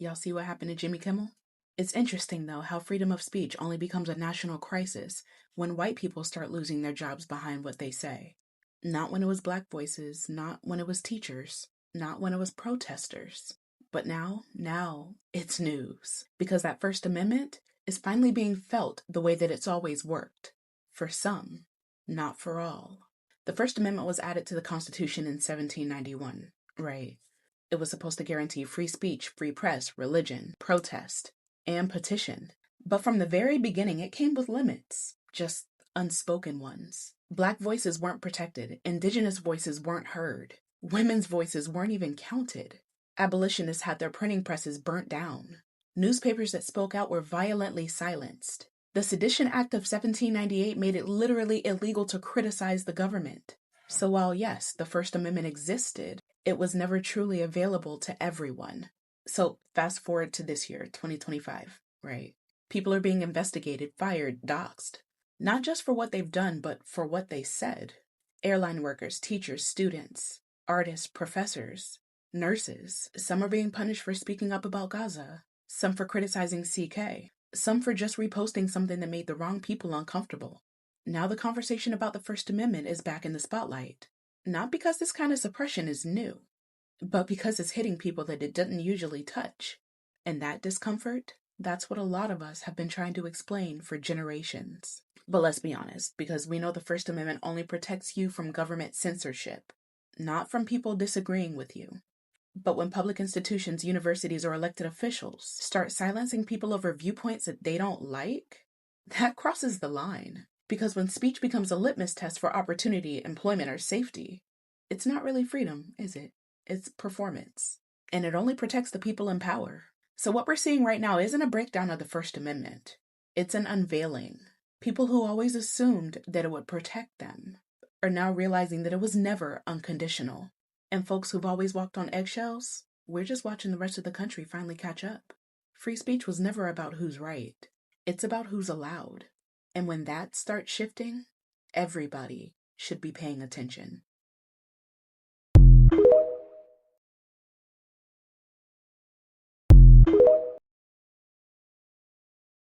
Y'all see what happened to Jimmy Kimmel? It's interesting, though, how freedom of speech only becomes a national crisis when white people start losing their jobs behind what they say. Not when it was black voices, not when it was teachers, not when it was protesters. But now it's news. Because that First Amendment is finally being felt the way that it's always worked. For some, not for all. The First Amendment was added to the Constitution in 1791, right? It was supposed to guarantee free speech, free press, religion, protest, and petition. But from the very beginning, it came with limits, just unspoken ones. Black voices weren't protected, indigenous voices weren't heard, women's voices weren't even counted. Abolitionists had their printing presses burnt down. Newspapers that spoke out were violently silenced. The Sedition Act of 1798 made it literally illegal to criticize the government. So while yes, the First Amendment existed, it was never truly available to everyone. So fast forward to this year, 2025, right? People are being investigated, fired, doxxed. Not just for what they've done, but for what they said. Airline workers, teachers, students, artists, professors, nurses. Some are being punished for speaking up about Gaza. Some for criticizing CK. Some for just reposting something that made the wrong people uncomfortable. Now the conversation about the First Amendment is back in the spotlight. Not because this kind of suppression is new, but because it's hitting people that it doesn't usually touch. And that discomfort, that's what a lot of us have been trying to explain for generations. But let's be honest, because we know the First Amendment only protects you from government censorship, not from people disagreeing with you. But when public institutions, universities, or elected officials start silencing people over viewpoints that they don't like, that crosses the line. Because when speech becomes a litmus test for opportunity, employment, or safety, it's not really freedom, is it? It's performance. And it only protects the people in power. So what we're seeing right now isn't a breakdown of the First Amendment. It's an unveiling. People who always assumed that it would protect them are now realizing that it was never unconditional. And folks who've always walked on eggshells, we're just watching the rest of the country finally catch up. Free speech was never about who's right. It's about who's allowed. And when that starts shifting, everybody should be paying attention.